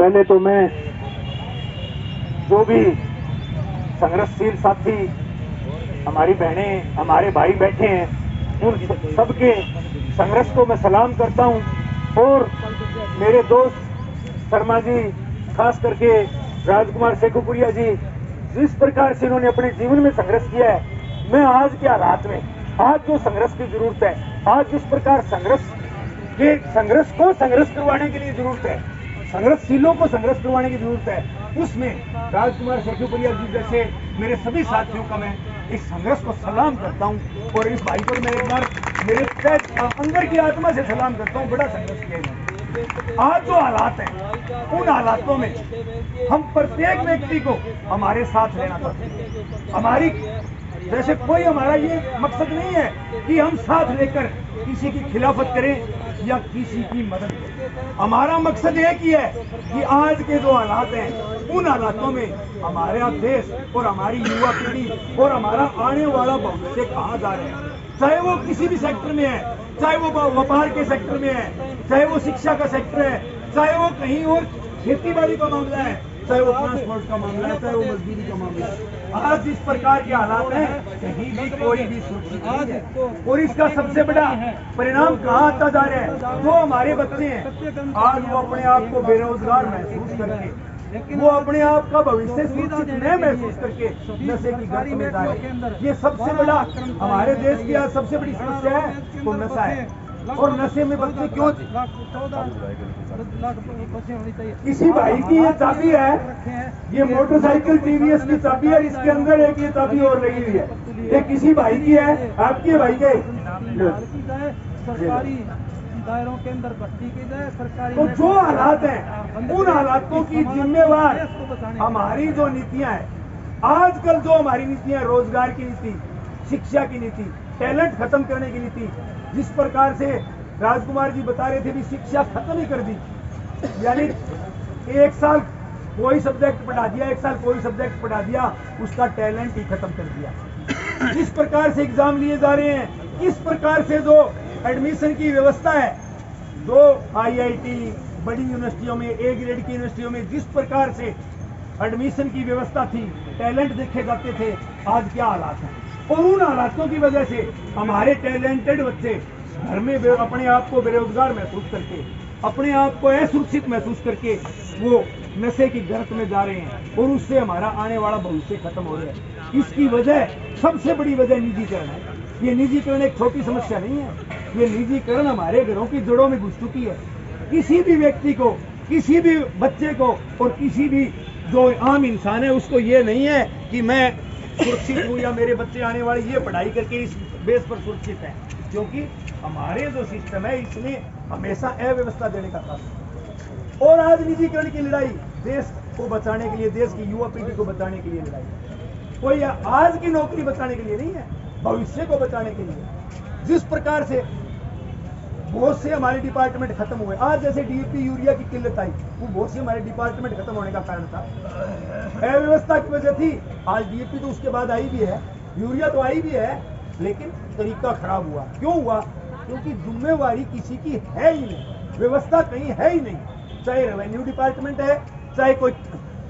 पहले तो मैं जो भी संघर्षशील साथी हमारी बहनें हमारे भाई बैठे हैं उन सबके संघर्ष को मैं सलाम करता हूं। और मेरे दोस्त शर्मा जी, खास करके राजकुमार शेखुपुरिया जी, जिस प्रकार से इन्होंने अपने जीवन में संघर्ष किया है, मैं आज के हालात में आज जो संघर्ष की जरूरत है, आज जिस प्रकार संघर्ष को संघर्ष करवाने के लिए जरूरत है, संघर्षशीलों को संघर्ष करवाने की जरूरत है, उसमें राजकुमार शेखुपुरिया जी जैसे मेरे सभी साथियों का मैं इस संघर्ष को सलाम करता हूं। और इस भाई को मैं एक बार मेरे अंदर की आत्मा से सलाम करता हूं। बड़ा संघर्ष किया है। आज जो हालात हैं, उन हालातों में हम प्रत्येक व्यक्ति को हमारे साथ रहना चाहिए। हमारी जैसे कोई हमारा ये मकसद नहीं है कि हम साथ लेकर किसी की खिलाफत करें या किसी की मदद करें। हमारा मकसद एक ही है कि आज के जो हालात हैं, उन हालातों में हमारा देश और हमारी युवा पीढ़ी और हमारा आने वाला भविष्य कहाँ जा रहे हैं, चाहे वो किसी भी सेक्टर में है, चाहे वो व्यापार के सेक्टर में है, चाहे वो शिक्षा का सेक्टर है, चाहे वो कहीं और खेती बाड़ी का मामला है, चाहे वो ट्रांसपोर्ट का मामला है, चाहे वो मजदूरी का मामला है। आज जिस प्रकार के हालात हैं, कहीं भी कोई भी सुरक्षित नहीं है। और इसका सबसे बड़ा परिणाम कहाँ आता जा रहा है? जो हमारे बच्चे हैं, आज वो अपने आप को बेरोजगार महसूस करके, वो अपने आप का भविष्य सुरक्षित न महसूस करके नशे की गर्त में जा रहे हैं। ये सबसे बड़ा हमारे देश की आज सबसे बड़ी समस्या है, तो नशा है। और नशे में बच्चे क्यों? किसी भाई की ये चाबी है, ये मोटरसाइकिल टीवीएस की चाबी है, इसके अंदर एक ये चाबी और लगी हुई है, ये किसी भाई की है, आपके भाई के। सरकारी दायरों के अंदर भर्ती की जाए, सरकारी। तो जो हालात हैं, उन हालातों की जिम्मेवार हमारी जो नीतियां हैं, आजकल जो हमारी नीतियां, रोजगार की नीति, शिक्षा की नीति, टैलेंट खत्म करने की नीति, जिस प्रकार से राजकुमार जी बता रहे थे भी शिक्षा खत्म ही कर दी, यानी एक साल कोई सब्जेक्ट पढ़ा दिया, एक साल कोई सब्जेक्ट पढ़ा दिया, उसका टैलेंट ही खत्म कर दिया। जिस प्रकार से एग्जाम लिए जा रहे हैं, किस प्रकार से जो एडमिशन की व्यवस्था है, जो आईआईटी बड़ी यूनिवर्सिटियों में, ए ग्रेड की यूनिवर्सिटियों में जिस प्रकार से एडमिशन की व्यवस्था थी, टैलेंट देखे जाते थे, आज क्या हालात हैं। और उन हालातों की वजह से हमारे टैलेंटेड बच्चे घर में अपने आप को बेरोजगार महसूस करके, अपने आप को असुरक्षित महसूस करके वो नशे की गर्त में जा रहे हैं, और उससे हमारा आने वाला भविष्य खत्म हो रहा है। इसकी वजह, सबसे बड़ी वजह निजीकरण है। ये निजीकरण एक छोटी समस्या नहीं है, ये निजीकरण हमारे घरों की जड़ों में घुस चुकी है। किसी भी व्यक्ति को, किसी भी बच्चे को और किसी भी जो आम इंसान है, उसको ये नहीं है कि मैं सुरक्षित हूँ या मेरे बच्चे आने वाले ये पढ़ाई करके इस बेस पर सुरक्षित है, क्योंकि हमारे जो सिस्टम है इसने हमेशा अव्यवस्था देने का काम। और आज निजीकरण की लड़ाई देश को बचाने के लिए, देश की युवा पीढ़ी को बचाने के लिए लड़ाई, कोई आज की नौकरी बचाने के लिए नहीं है, भविष्य को बचाने के लिए। जिस प्रकार से बहुत से हमारे डिपार्टमेंट खत्म हुए, आज जैसे डीएपी यूरिया की किल्लत आई, वो बहुत से हमारे डिपार्टमेंट खत्म होने का कारण था, अव्यवस्था की वजह थी। आज डीएपी तो उसके बाद आई भी है, यूरिया तो आई भी है, लेकिन तरीका खराब हुआ। क्यों हुआ? क्योंकि जिम्मेवारी किसी की है ही नहीं, व्यवस्था कहीं है ही नहीं। चाहे रेवेन्यू डिपार्टमेंट है, चाहे कोई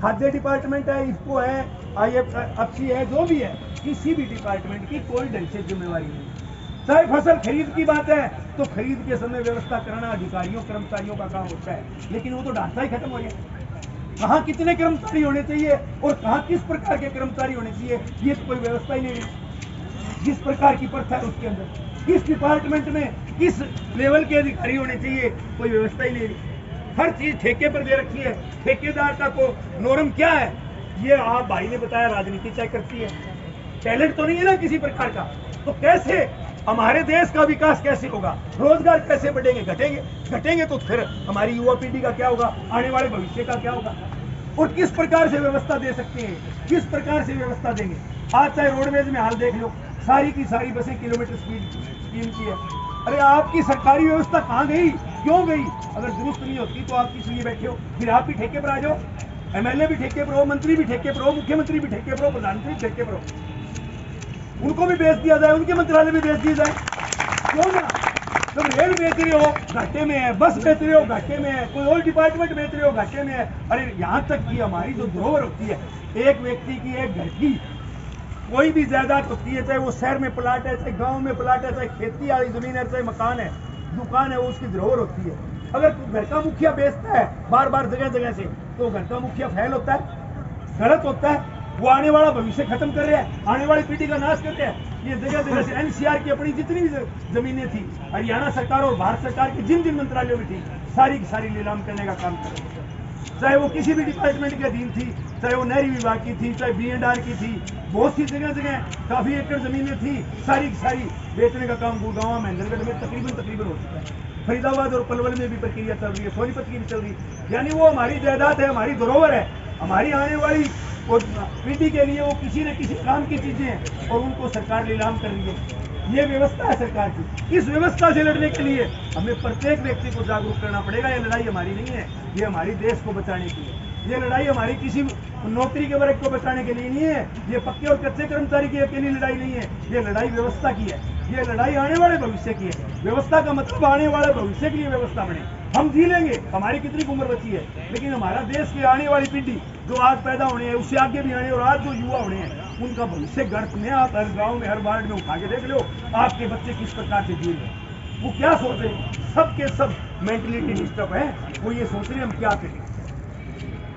खाद्य डिपार्टमेंट है, इसको है, IFC है, जो भी है, किसी भी डिपार्टमेंट की कोई ढंग से जिम्मेवारी नहीं। चाहे फसल खरीद की बात है, तो खरीद के समय व्यवस्था करना अधिकारियों कर्मचारियों का काम होता है, लेकिन वो तो ढांचा ही खत्म हो गया। कहाँ कितने कर्मचारी होने चाहिए और कहाँ किस प्रकार के कर्मचारी होने चाहिए, ये तो कोई व्यवस्था ही नहीं रही। जिस प्रकार की प्रथा है उसके अंदर किस डिपार्टमेंट में किस लेवल के अधिकारी होने चाहिए, कोई व्यवस्था ही नहीं रही। हर चीज ठेके पर दे रखी है। ठेकेदार का को नॉर्म क्या है, ये आप भाई ने बताया, राजनीति तय करती है। टैलेंट तो नहीं है ना किसी प्रकार का, तो कैसे हमारे देश का विकास कैसे होगा, रोजगार कैसे बढ़ेंगे? घटेंगे तो फिर हमारी युवा पीढ़ी का क्या होगा, आने वाले भविष्य का क्या होगा? और किस प्रकार से व्यवस्था दे सकते हैं, किस प्रकार से व्यवस्था देंगे? आज चाहे रोडवेज में हाल देख लो, सारी की सारी बसें किलोमीटर स्पीड की है। अरे आपकी सरकारी व्यवस्था कहाँ गई, क्यों गई? अगर दुरुस्त नहीं होती तो आप किस लिए बैठे हो? फिर आप भी ठेके पर आ जाओ, MLA भी ठेके पर हो, मंत्री भी ठेके पर हो, मुख्यमंत्री भी ठेके पर हो, प्रधानमंत्री भी ठेके पर हो, उनको भी बेच दिया जाए, उनके मंत्रालय भी बेच दिया जाए, क्यों ना? तुम रेल बेच रहे हो घाटे में है, बस बेच रहे हो घाटे में है, कोई और डिपार्टमेंट बेच रहे हो घाटे में है। अरे यहाँ तक कि हमारी जो धरोहर होती है, एक व्यक्ति की, एक घर की कोई भी जायदाद होती है, चाहे वो शहर में प्लाट है, चाहे गांव में प्लाट है, चाहे खेती वाली जमीन है, चाहे मकान है, दुकान है, वो उसकी धरोहर होती है। अगर घर का मुखिया बेचता है बार बार जगह जगह से, तो घर का मुखिया फेल होता है, गलत होता है। वो आने वाला भविष्य खत्म कर रहे हैं, आने वाली पीढ़ी का नाश करते हैं। ये जगह जगह से एनसीआर की अपनी जितनी भी जमीनें थी, हरियाणा सरकार और भारत सरकार की जिन जिन मंत्रालयों में थी, सारी की सारी नीलाम करने का काम कर रहे हैं। चाहे वो किसी भी डिपार्टमेंट के अधीन थी, चाहे वो नहरी विभाग की थी, चाहे B&R की थी, बहुत सी जगह जगह काफी एकड़ जमीनें थी, सारी की सारी बेचने का काम गुड़गांव महेंद्रगढ़ में तकरीबन हो चुका है। फरीदाबाद और पलवल में भी प्रक्रिया चल रही है, सोनीपत की भी चल रही है। यानी वो हमारी जायदाद है, हमारी धरोहर है, हमारी आने वाली पीढ़ी के लिए वो किसी न किसी काम की चीजें हैं, और उनको सरकार नीलाम कर रही है। ये व्यवस्था है सरकार की। इस व्यवस्था से लड़ने के लिए हमें प्रत्येक व्यक्ति को जागरूक करना पड़ेगा। ये लड़ाई हमारी नहीं है, ये हमारी देश को बचाने की है। ये लड़ाई हमारी किसी नौकरी के वर्ग को बचाने के लिए नहीं है, ये पक्के और कच्चे कर्मचारी की अकेली लड़ाई नहीं है, ये लड़ाई व्यवस्था की है, ये लड़ाई आने वाले भविष्य की है। व्यवस्था का मतलब आने वाले भविष्य के लिए व्यवस्था बने। हम जी लेंगे, हमारी कितनी उम्र बची है, लेकिन हमारा देश की आने वाली पीढ़ी जो आज पैदा होने हैं, उससे आगे भी आने, और आज जो युवा होने हैं, उनका भविष्य गर्त में आप हर गाँव में, हर वार्ड में उठा के देख लो, आपके बच्चे किस प्रकार से जी रहे हैं, वो क्या सोच रहे हैं। सबके सब मेंटलिटी डिस्टर्ब है, वो ये सोच रहे हैं हम क्या करें।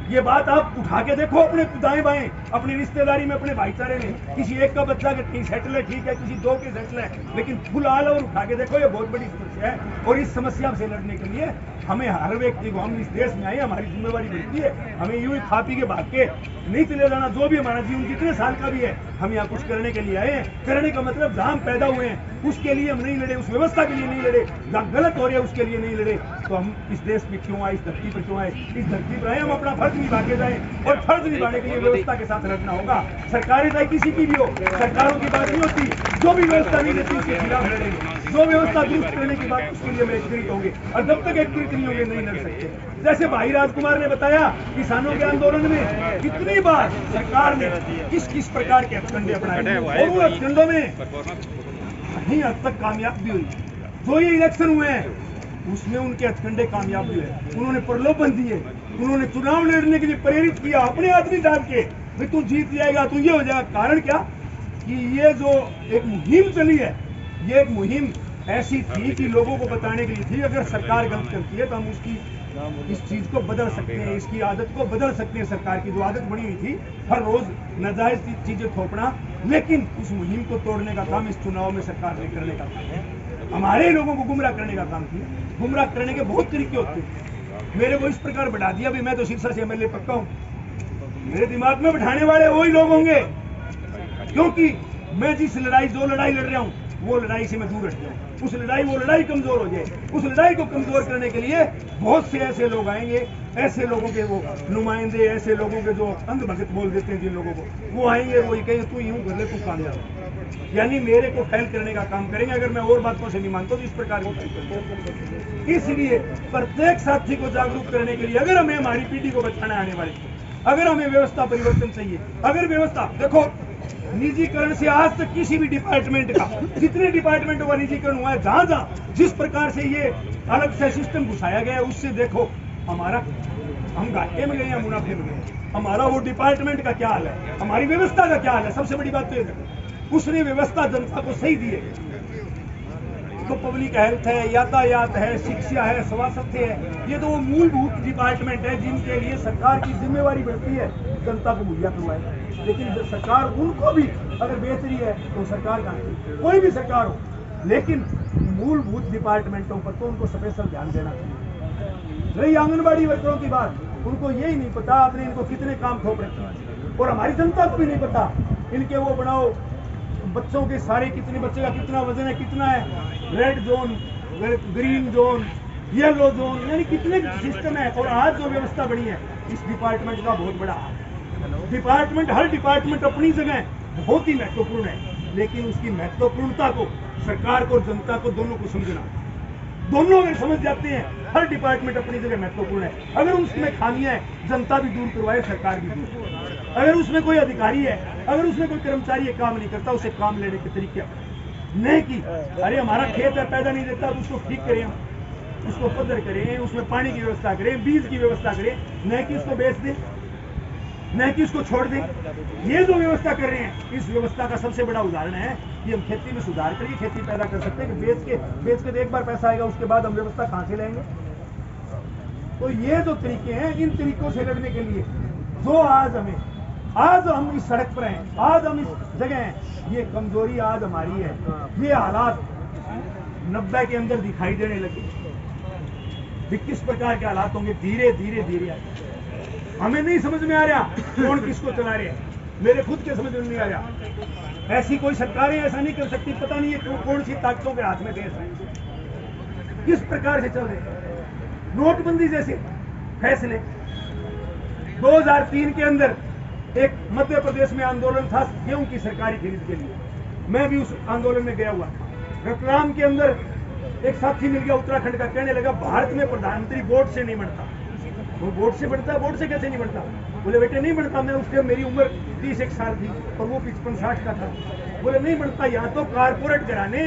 ये बात आप उठा के देखो अपने दाएं बाएं, अपनी रिश्तेदारी में, अपने भाईचारे में, किसी एक का बच्चा के कहीं सेटल है, ठीक है, किसी दो के सेटल है, लेकिन फुल आल और उठा के देखो, ये बहुत बड़ी समस्या है। और इस समस्या से लड़ने के लिए हमें हर व्यक्ति को, हम इस देश में आए, हमारी जिम्मेवारी बनती है, हमें यूं ही खा पी के भाग के नहीं चले जाना। जो भी हमारा जीवन कितने साल का भी है, हम यहाँ कुछ करने के लिए आए हैं। करने का मतलब जहां हम पैदा हुए हैं उसके लिए हम नहीं लड़े, उस व्यवस्था के लिए नहीं लड़े, जहाँ गलत हो रही है उसके लिए नहीं लड़े, तो हम इस देश में क्यों आए, इस धरती पर क्यों आए। इस धरती पर आए हम अपना फर्ज निभा के जाए, और फर्ज निभाने के लिए व्यवस्था के साथ लड़ना होगा। सरकारें चाहे किसी की भी हो, सरकारों की बात नहीं होती, जो भी व्यवस्था नहीं देती उसके खिलाफ लड़ेंगे। जो व्यवस्था दुरुस्त करने की बात, उसके लिए हम एकत्रित होंगे, और जब तक एकत्रित नहीं होंगे नहीं लड़ सकते। जैसे भाई राजकुमार ने बताया, किसानों के आंदोलन में कितनी बार सरकार ने किस किस प्रकार के हथकंडे अपनाए, और उन हथकंडों में कहीं हद तक कामयाब भी हुई। जो ये इलेक्शन हुए हैं उसमें उनके हथकंडे कामयाब हुए। उन्होंने प्रलोभन दिए, उन्होंने चुनाव लड़ने के लिए प्रेरित किया, अपने आदमी डाल के, भाई तू जीत जाएगा, तू ये हो जाएगा। कारण क्या कि ये जो एक मुहिम चली है, ये एक मुहिम ऐसी थी कि लोगों को बताने के लिए थी, अगर सरकार गलत करती है तो हम उसकी इस चीज को बदल सकते हैं, इसकी आदत को बदल सकते हैं। सरकार की जो आदत बनी हुई थी हर रोज नाजायज चीजें थोपना, लेकिन उस मुहिम को तोड़ने का काम इस चुनाव में सरकार ने करने का काम है। हमारे लोगों को गुमराह करने का काम किया। गुमराह करने के बहुत तरीके होते हैं। मेरे को इस प्रकार बढ़ा दिया, भी मैं तो सिरसा से MLA पक्का हूँ, मेरे दिमाग में बैठाने वाले वही लोग होंगे, क्योंकि मैं जिस लड़ाई जो लड़ाई लड़ रहा हूँ वो लड़ाई से मैं दूर हट जाऊँ। उस लड़ाई वो लड़ाई कमजोर हो जाए। उस लड़ाई को कमजोर करने के लिए बहुत से ऐसे लोग आएंगे, ऐसे लोगों के वो नुमाइंदे, ऐसे लोगों के जो अंधभगत बोल देते हैं जिन लोगों को, वो आएंगे, वो ये कहेंगे तू यूं कर ले, तू कामयाब, यानी मेरे को फैल करने का काम करेंगे। अगर मैं और बातों से नहीं मानता तो इस प्रकार की। इसलिए प्रत्येक साथी को जागरूक करने के लिए, अगर हमें हमारी पीढ़ी को बचाना आने वाली, अगर हमें व्यवस्था परिवर्तन चाहिए, अगर व्यवस्था देखो, निजीकरण से आज तक किसी भी डिपार्टमेंट का, जितने डिपार्टमेंटों का निजीकरण हुआ है, जहां जहां जिस प्रकार से ये अलग से सिस्टम घुसाया गया है, उससे देखो हमारा, हम घाटे में गए या मुनाफे में गए, हमारा वो डिपार्टमेंट का क्या हाल है, हमारी व्यवस्था का क्या हाल है। सबसे बड़ी बात तो ये देखो, उसने व्यवस्था जनता को सही दी है। तो पब्लिक हेल्थ है, यातायात है, शिक्षा है, स्वास्थ्य है, ये तो वो मूलभूत डिपार्टमेंट है जिनके लिए सरकार की जिम्मेवारी बढ़ती है जनता को मुहैया करवाए। लेकिन जब सरकार उनको भी अगर बेच रही है तो सरकार का, कोई भी सरकार हो, लेकिन मूलभूत डिपार्टमेंटों पर तो उनको स्पेशल ध्यान देना चाहिए। रही आंगनबाड़ी वर्करों की बात, उनको यही नहीं पता आपने इनको कितने काम थोप रखे हैं, और हमारी जनता को भी नहीं पता इनके वो बनाओ बच्चों के सारे, कितने बच्चे का कितना वजन है, कितना है, red zone, green zone, yellow zone, यानी कितने सिस्टम है। और आज जो व्यवस्था बनी है इस डिपार्टमेंट का बहुत बड़ा डिपार्टमेंट, हर डिपार्टमेंट अपनी जगह बहुत ही महत्वपूर्ण है, लेकिन उसकी महत्वपूर्णता को सरकार को और जनता को दोनों को समझना, दोनों अगर समझ जाते हैं, हर डिपार्टमेंट अपनी जगह महत्वपूर्ण है। अगर उसमें खामियां है, जनता भी दूर करवाए, सरकार भी दूर। अगर उसमें कोई अधिकारी है, अगर उसमें कोई कर्मचारी काम नहीं करता, उसे काम लेने के तरीके नहीं की। अरे हमारा खेत है, पैदा नहीं देता, तो उसको ठीक करें, उसको पद्धर करें, उसमें पानी की व्यवस्था करें, बीज की व्यवस्था करें, न कि उसको बेच दें, न कि उसको छोड़ दें। ये जो व्यवस्था कर रहे हैं, इस व्यवस्था का सबसे बड़ा उदाहरण है कि हम खेती में सुधार करके खेती पैदा कर सकते हैं कि बेच के तो एक बार पैसा आएगा, उसके बाद हम व्यवस्था कहां से लेंगे। तो ये जो तरीके हैं, इन तरीकों से लड़ने के लिए जो आज हम इस सड़क पर हैं, आज हम इस जगह हैं, ये कमजोरी आज हमारी है। ये हालात 90 के अंदर दिखाई देने लगे। किस प्रकार के हालात होंगे, धीरे धीरे हमें नहीं समझ में आ रहा कौन किसको चला रहे हैं, मेरे खुद के समझ में नहीं आ रहा। ऐसी कोई सरकारें ऐसा नहीं कर सकती, पता नहीं है कौन सी ताकतों के हाथ में देश है, किस प्रकार से चल रहे। नोटबंदी जैसे फैसले 2003 के अंदर एक मध्य प्रदेश में आंदोलन था गेहूं की सरकारी खरीद के लिए, मैं भी उस आंदोलन में गया हुआ था। रतलाम के अंदर एक साथी मिल गया उत्तराखंड का, कहने लगा भारत में प्रधानमंत्री वोट से नहीं बनता। वो वोट से बनता है, वोट से कैसे नहीं बनता? बोले बेटे नहीं बनता, मैं उस टाइम मेरी उम्र 31 साल थी और वो 55-60 का था। बोले नहीं बनता, यहाँ तो कारपोरेट घराने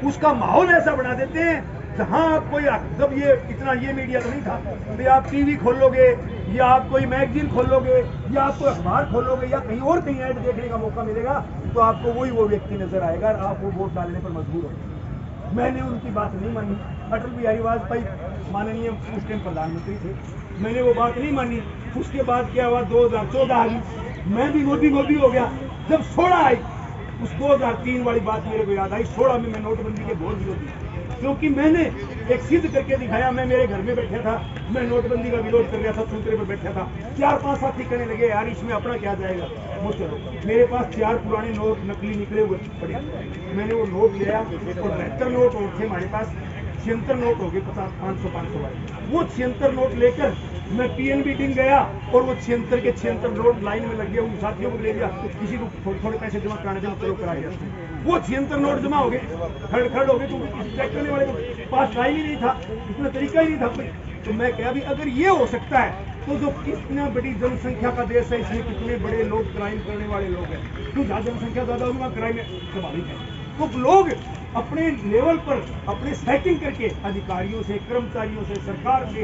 उसका माहौल ऐसा बना देते हैं जहां आप कोई, जब ये इतना ये मीडिया तो नहीं था, तो आप टीवी खोलोगे या आप कोई मैगजीन खोलोगे या आप कोई अखबार खोलोगे या कहीं और कहीं ऐड देखने का मौका मिलेगा तो आपको वही वो व्यक्ति नजर आएगा और आप वो वोट डालने पर मजबूर हो। मैंने उनकी बात नहीं मानी। अटल बिहारी वाजपेयी माननीय उस टाइम प्रधानमंत्री थे, मैंने वो बात नहीं मानी। उसके बाद क्या हुआ, 2014 आई, मैं भी मोदी हो गया। जब 16 आई, उस 2003 वाली बात मेरे को याद आई। 16 में मैं नोटबंदी के बहुत विरोधी, क्योंकि मैंने एक सिद्ध करके दिखाया। मैं मेरे घर में बैठा था, मैं नोटबंदी का विरोध कर रहा था, सूत्रे पर बैठा था। 4-5 साथी कहने लगे यार इसमें अपना क्या जाएगा, वो चलो। मेरे पास 4 पुराने नोट नकली निकले हुए पड़े, मैंने वो नोट लिया और 72 नोट और थे हमारे पास, 76 नोट हो गए 500 वाले। वो 76 नोट लेकर मैं पीएनबी टीम गया और वो 76 के 76 नोट लाइन में लग गया। उन साथियों को ले लिया, किसी को थोड़े पैसे जमा कराने थे, चलो करा दिया। वो 76 नोट जमा हो गए, खड़ हो गए, क्योंकि चेक करने वाले के पास टाइम ही नहीं था, इतना तरीका ही नहीं था। तो मैं क्या, भी अगर ये हो सकता है तो जो कितना बड़ी जनसंख्या का देश है, इसमें कितने बड़े लोग क्राइम करने वाले लोग हैं, तो जहाँ जनसंख्या ज्यादा होगी वहाँ क्राइम स्वाभाविक है। तो लोग अपने लेवल पर अपने सेटिंग करके अधिकारियों से, कर्मचारियों से, सरकार से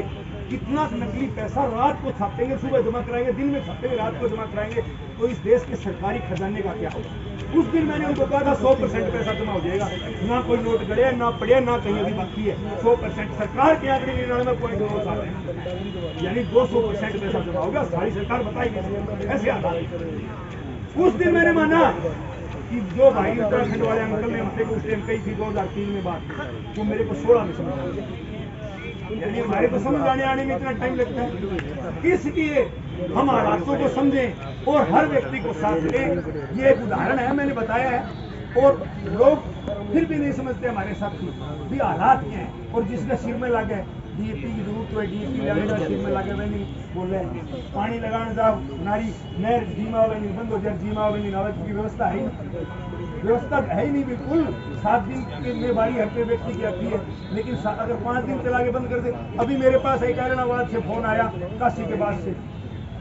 कितना नकली पैसा रात को छापेंगे, सुबह जमा कराएंगे, दिन में छापेंगे, रात को जमा कराएंगे, तो इस देश के सरकारी खजाने का क्या होगा। उस दिन मैंने उनको कहा था 100% पैसा जमा हो जाएगा, ना कोई नोट गड़े, ना पड़े, ना कहीं अभी बाकी है। 100% सरकार के आंकड़े 99.2 साल है, यानी 200% पैसा जमा होगा, सारी सरकार बताएगी ऐसे हालात। उस दिन मैंने माना कि जो भाई उत्तराखंड वाले अंकल ने हमसे उस टाइम कही थी 2003 में बात, वो मेरे को 16 में समझ आ गया। यानी हमारे को समझ आने में इतना टाइम लगता है, इसलिए हम हालातों को समझें और हर व्यक्ति को साथ लें। ये एक उदाहरण है, मैंने बताया है, और लोग फिर भी नहीं समझते हमारे साथी भी हालात क्या है। और जिसका सिर में लग गए डीएपी की जरूरत है, डीएपी लगाने का सिर में लगे वह नहीं बोल रहे हैं, पानी लगाने जाओ नारी नहर जीमा वे नहीं बंद हो जाए, जीमा वे नहीं नावे की व्यवस्था है ही, व्यवस्था है ही नहीं बिल्कुल। 7 दिन में बारी हर पे व्यक्ति की आती है, लेकिन अगर 5 दिन चला के बंद कर दे। अभी मेरे पास एक ऐलनाबाद से फोन आया, काशी के बाद से,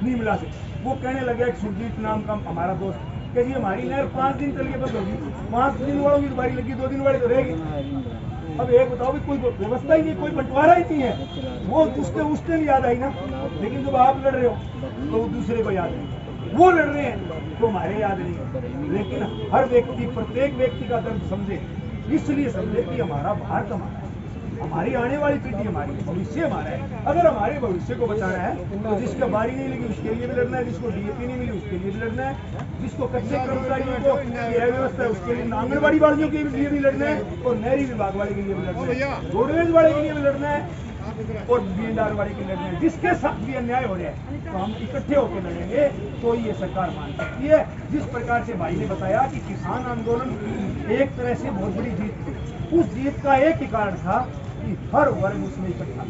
नीमला से, वो कहने लगे एक सुरजीत नाम का हमारा दोस्त कि जी हमारी नहर 5 दिन चल के बंद होगी, 5 दिन वालों की बारी लगी, 2 दिन वाली तो रहेगी। अब एक बताओ भी, कोई व्यवस्था ही नहीं, कोई बंटवारा ही नहीं है। वो उस टाइम याद आई ना, लेकिन जब आप लड़ रहे हो तो दूसरे को याद नहीं, वो लड़ रहे हैं तो हमारे याद नहीं। लेकिन हर व्यक्ति, प्रत्येक व्यक्ति का दर्द समझे, इसलिए समझे कि हमारा भारत हमारी आने वाली पीढ़ी, हमारी भविष्य हमारा है। अगर हमारे भविष्य को बचाना है तो जिसका बारी नहीं लगी उसके लिए भी लड़ना है, जिसको डीएपी नहीं मिली उसके लिए भी लड़ना है, जिसको कच्चे कर्मचारियों को व्यवस्था है उसके लिए, आंगनबाड़ी वालियों के लिए भी लड़ना है, और नहरी विभाग वाले के लिए भी लड़ना है, रोडवेज वाले के लिए भी लड़ना है, और बीएनआर वाले के लिए लड़ना है। जिसके साथ भी अन्याय हो रहा है तो हम इकट्ठे होकर लड़ेंगे, तो ये सरकार मान सकती है। जिस प्रकार से भाई ने बताया कि किसान आंदोलन एक तरह से बहुत बड़ी जीत थी, उस जीत का एक ही कारण था कि हर वर्ग उसमें इकट्ठा,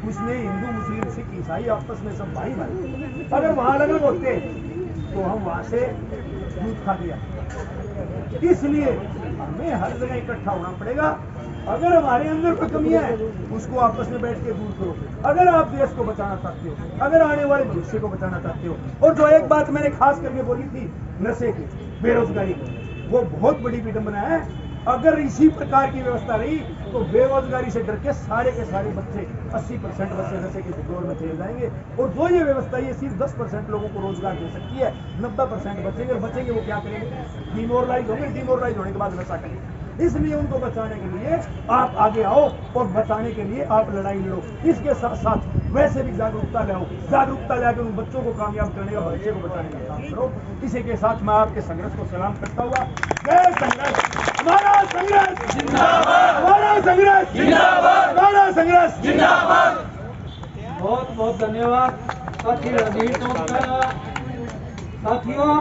उसमें हिंदू, मुस्लिम, सिख, ईसाई आपस में सब भाई भाई। अगर वहां अलग होते तो हम वहां से दूध खा लिया। इसलिए हमें हर जगह इकट्ठा होना पड़ेगा। अगर हमारे अंदर कोई कमियां है उसको आपस में बैठ के दूर करो। अगर आप देश को बचाना चाहते हो, अगर आने वाले भविष्य को बचाना चाहते हो। और जो एक बात मैंने खास करके बोली थी नशे की, बेरोजगारी की, वो बहुत बड़ी विडंबना है। अगर इसी प्रकार की व्यवस्था रही तो बेरोजगारी से डर के सारे बच्चे 80% बच्चे नशे के दौर में चले जाएंगे। और जो ये व्यवस्था ये सिर्फ 10% लोगों को रोजगार दे सकती है, 90% बचेंगे। और बचेंगे वो क्या करेंगे? डिमोरलाइज होंगे, डिमोरलाइज होने के बाद नशा करेंगे। इसलिए उनको बचाने के लिए आप आगे आओ और बचाने के लिए आप लड़ाई लड़ो। इसके साथ साथ वैसे भी जागरूकता लाओ, जागरूकता लाकर उन बच्चों को कामयाब करने का, बच्चे को बचाने का काम करो। इसी के साथ मैं आपके संघर्ष को सलाम करता हुआ, जय संघर्ष, हमारा संघर्ष जिंदाबाद, हमारा संघर्ष जिंदाबाद, हमारा संघर्ष जिंदाबाद। बहुत बहुत धन्यवाद साथी रणधीर चौधरी। साथियों,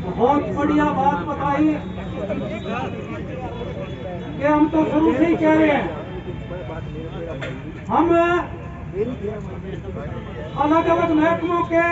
बहुत बढ़िया बात बताई कि हम तो शुरू से ही कह रहे हैं, हम अलग अलग महकमों के